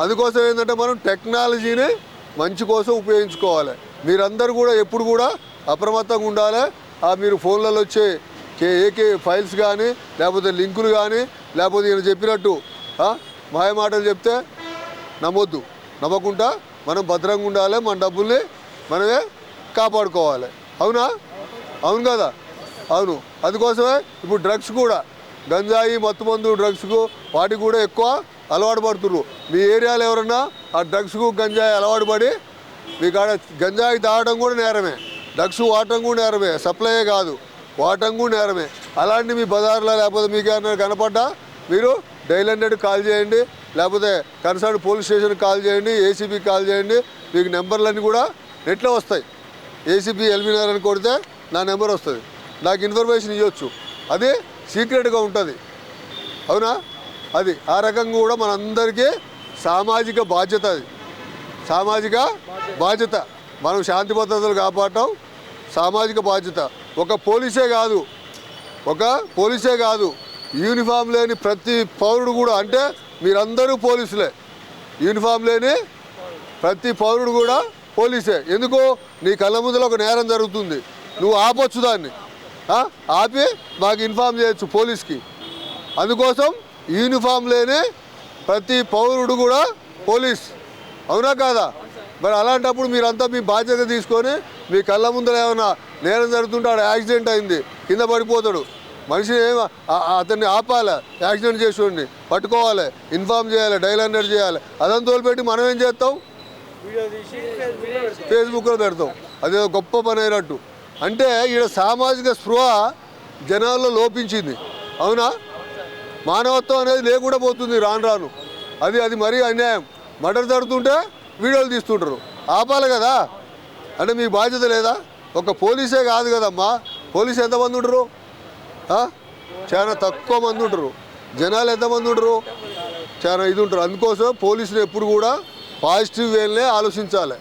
అందుకోసం ఏంటంటే మనం టెక్నాలజీని మంచి కోసం ఉపయోగించుకోవాలి. మీరందరూ కూడా ఎప్పుడు కూడా అప్రమత్తంగా ఉండాలి. మీరు ఫోన్లలో వచ్చే ఏకే ఫైల్స్ కానీ లేకపోతే లింకులు కానీ లేకపోతే ఈయన చెప్పినట్టు మాయమాటలు చెప్తే నమ్మొద్దు. నమ్మకుండా మనం భద్రంగా ఉండాలి. మన డబ్బుల్ని మనమే కాపాడుకోవాలి. అవునా? అవును కదా? అవును. అందుకోసమే ఇప్పుడు డ్రగ్స్ కూడా గంజాయి మత్తుమందు డ్రగ్స్కు వాటికి కూడా ఎక్కువ అలవాటు పడుతున్నారు. మీ ఏరియాలో ఎవరన్నా ఆ డ్రగ్స్కు గంజాయి అలవాటు పడి మీ కాడ గంజాయి తాగడం కూడా నేరమే, డ్రగ్స్ వాడటం కూడా నేరమే, సప్లయే కాదు వాడటం కూడా నేరమే. అలాంటి మీ బజార్లో లేకపోతే మీకు ఏమైనా కనపడ్డా మీరు డైల్ 100 కాల్ చేయండి, లేకపోతే కన్సర్న్ పోలీస్ స్టేషన్కి కాల్ చేయండి, ఏసీబీకి కాల్ చేయండి. మీకు నెంబర్లన్నీ కూడా నెట్లో వస్తాయి. ఏసీబీ ఎల్బీనగర్ అని కొడితే నా నెంబర్ వస్తుంది. నాకు ఇన్ఫర్మేషన్ ఇవ్వచ్చు. అది సీక్రెట్గా ఉంటుంది. అవునా? అది ఆ రకంగా కూడా మనందరికీ సామాజిక బాధ్యత. అది సామాజిక బాధ్యత. మనం శాంతి భద్రతలు కాపాడటం సామాజిక బాధ్యత. ఒక పోలీసే కాదు యూనిఫామ్ లేని ప్రతి పౌరుడు కూడా, అంటే మీరందరూ పోలీసులే, యూనిఫామ్ లేని ప్రతి పౌరుడు కూడా పోలీసే. ఎందుకు? నీ కళ్ళ ముందులో ఒక నేరం జరుగుతుంది, నువ్వు ఆపొచ్చు దాన్ని, ఆపి మాకు ఇన్ఫామ్ చేయొచ్చు పోలీస్కి. అందుకోసం యూనిఫామ్ లేని ప్రతి పౌరుడు కూడా పోలీస్. అవునా కాదా? మరి అలాంటప్పుడు మీరంతా మీ బాధ్యత తీసుకొని మీ కళ్ళ ముందర ఏమైనా నేరం జరుగుతుంటే ఆడ యాక్సిడెంట్ అయింది, కింద పడిపోతాడు, మనిషిని అతన్ని ఆపాలి, యాక్సిడెంట్ చేసి పట్టుకోవాలి, ఇన్ఫామ్ చేయాలి, డైల్ 100 చేయాలి. అదంతా తోలిపెట్టి మనం ఏం చేస్తాం? ఫేస్బుక్లో పెడతాం. అదే గొప్ప పని అయినట్టు. అంటే ఈడ సామాజిక స్పృహ జనాల్లో లోపించింది. అవునా? మానవత్వం అనేది లేకుండా పోతుంది రాను. అది మరీ అన్యాయం. మర్డర్ జరుగుతుంటే వీడియోలు తీస్తుంటారు. ఆపాలి కదా. అంటే మీకు బాధ్యత లేదా? ఒక పోలీసే కాదు కదమ్మా. పోలీసు ఎంతమంది ఉంటారు? చాలా తక్కువ మంది ఉంటారు. జనాలు ఎంతమంది ఉంటారు? చాలా ఇది ఉంటారు. అందుకోసం పోలీసులు ఎప్పుడు కూడా పాజిటివ్ వేలనే ఆలోచించాలి.